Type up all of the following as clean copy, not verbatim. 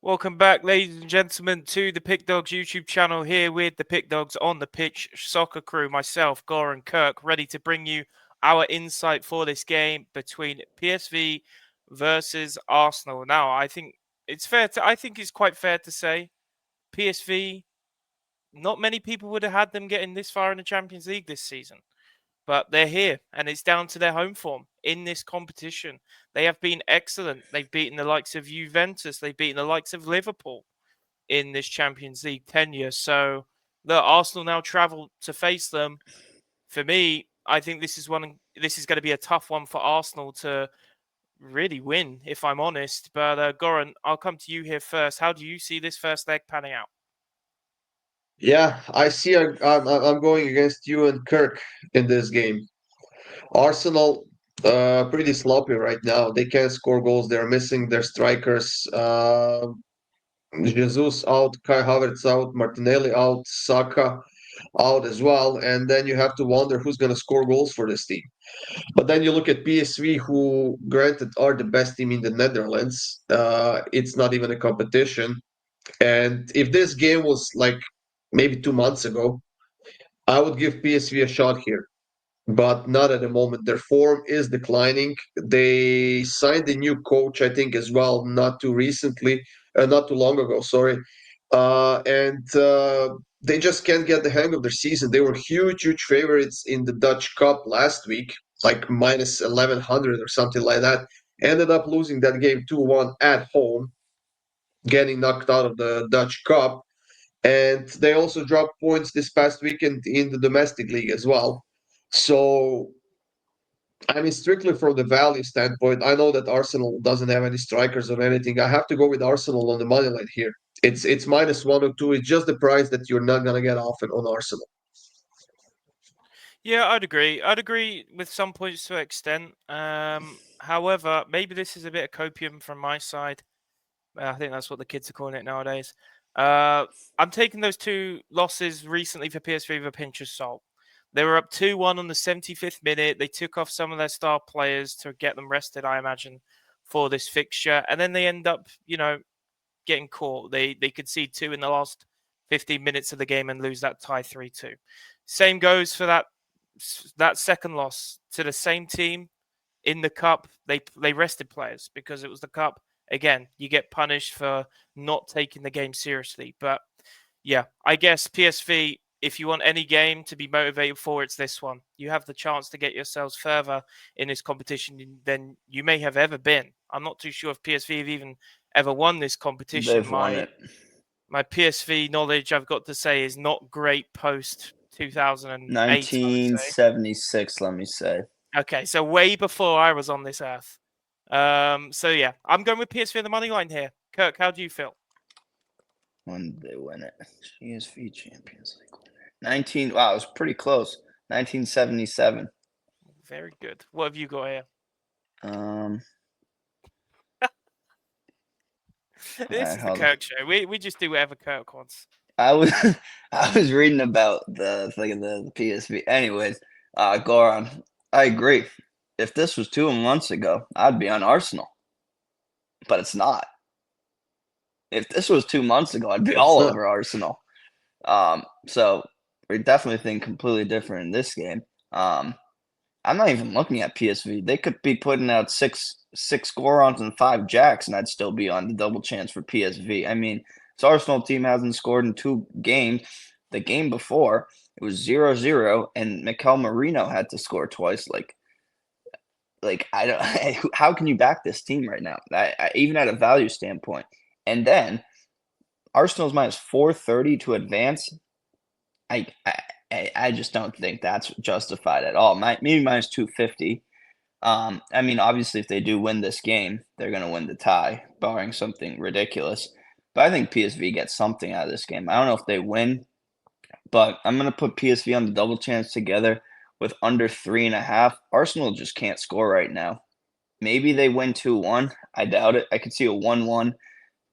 Welcome back, ladies and gentlemen, to the Pick Dawgz YouTube channel. Here with the Pick Dawgz on the pitch soccer crew, myself, Goran, Kirk, ready to bring you our insight for this game between PSV versus Arsenal. Now, I think it's quite fair to say PSV. Not many people would have had them getting this far in the Champions League this season. But they're here, and it's down to their home form in this competition. They have been excellent. They've beaten the likes of Juventus. They've beaten the likes of Liverpool in this Champions League tenure. So the Arsenal now travel to face them. For me, I think this is going to be a tough one for Arsenal to really win, if I'm honest. But Goran, I'll come to you here first. How do you see this first leg panning out? Yeah, I see. I'm going against you and Kirk in this game. Arsenal, pretty sloppy right now. They can't score goals. They're missing their strikers. Jesus out, Kai Havertz out, Martinelli out, Saka out as well. And then you have to wonder who's going to score goals for this team. But then you look at PSV, who, granted, are the best team in the Netherlands. It's not even a competition. And if this game was like maybe 2 months ago, I would give PSV a shot here, but not at the moment. Their form is declining. They signed a new coach, I think, as well, not too long ago, sorry. And they just can't get the hang of their season. They were huge, huge favorites in the Dutch Cup last week, like minus 1100 or something like that. Ended up losing that game 2-1 at home, getting knocked out of the Dutch Cup. And they also dropped points this past weekend in the domestic league as well. So, I mean, strictly from the value standpoint, I know that Arsenal doesn't have any strikers or anything. I have to go with Arsenal on the money line here. It's minus 1 or 2. It's just the price that you're not gonna get often on Arsenal. Yeah, I'd agree. I'd agree with some points to an extent. However, maybe this is a bit of copium from my side. I think that's what the kids are calling it nowadays. Uh, I'm taking those two losses recently for PSV with a pinch of salt. They were up 2-1 on the 75th minute. They took off some of their star players to get them rested, I imagine, for this fixture. And then they end up, getting caught. They concede two in the last 15 minutes of the game and lose that tie 3-2. Same goes for that second loss to the same team in the cup. They rested players because it was the cup. Again, you get punished for not taking the game seriously. But yeah, I guess PSV, if you want any game to be motivated for, it's this one. You have the chance to get yourselves further in this competition than you may have ever been. I'm not too sure if PSV have even ever won this competition. They've won My it. my PSV knowledge, I've got to say, is not great post 2008, I would say. 1976, let me say. Okay, so way before I was on this earth. So yeah, I'm going with PSV on the money line here. Kirk, how do you feel? When did they win it? PSV Champions League winner. 19. Wow, it was pretty close. 1977. Very good. What have you got here? Um, all This right, is the hold on. Kirk show. We just do whatever Kirk wants. I was I was reading about the thing of the PSV. Anyways, Goran, I agree. If this was 2 months ago, I'd be on Arsenal, but it's not. If this was 2 months ago, I'd be It's all not. over Arsenal. So we definitely think completely different in this game. I'm not even looking at PSV. They could be putting out six Gorons and 5 Jacks, and I'd still be on the double chance for PSV. I mean, this Arsenal team hasn't scored in 2 games. The game before, it was 0-0, and Mikel Marino had to score twice. Like I don't. How can you back this team right now? Even at a value standpoint, and then Arsenal's minus 430 to advance. I, I just don't think that's justified at all. Maybe minus 250. I mean, obviously, if they do win this game, they're going to win the tie, barring something ridiculous. But I think PSV gets something out of this game. I don't know if they win, but I'm going to put PSV on the double chance together with under 3.5. Arsenal just can't score right now. Maybe they win 2-1. I doubt it. I could see a 1-1,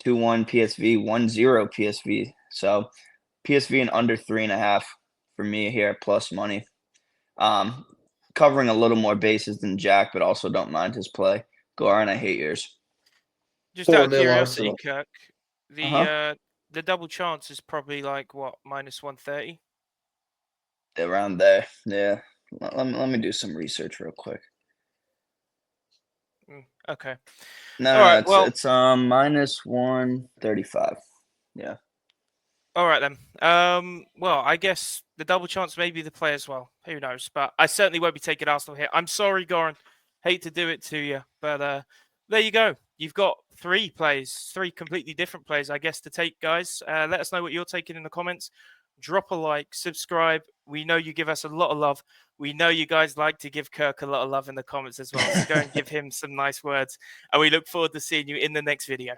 2-1 PSV, 1-0 PSV. So PSV and under 3.5 for me here, plus money. Covering a little more bases than Jack, but also don't mind his play. Goran, I hate yours. Just out 4 of nil curiosity, Arsenal. Kirk, The double chance is probably like what, minus 130. Around there. Yeah. Let me do some research real quick. Okay. No, All right, well, it's minus 135. Yeah. All right then. Well, I guess the double chance may be the play as well. Who knows? But I certainly won't be taking Arsenal here. I'm sorry, Goran. Hate to do it to you, but there you go. You've got 3 plays, 3 completely different plays, I guess, to take, guys. Let us know what you're taking in the comments. Drop a like, subscribe. We know you give us a lot of love. We know you guys like to give Kirk a lot of love in the comments as well. So go and give him some nice words. And we look forward to seeing you in the next video.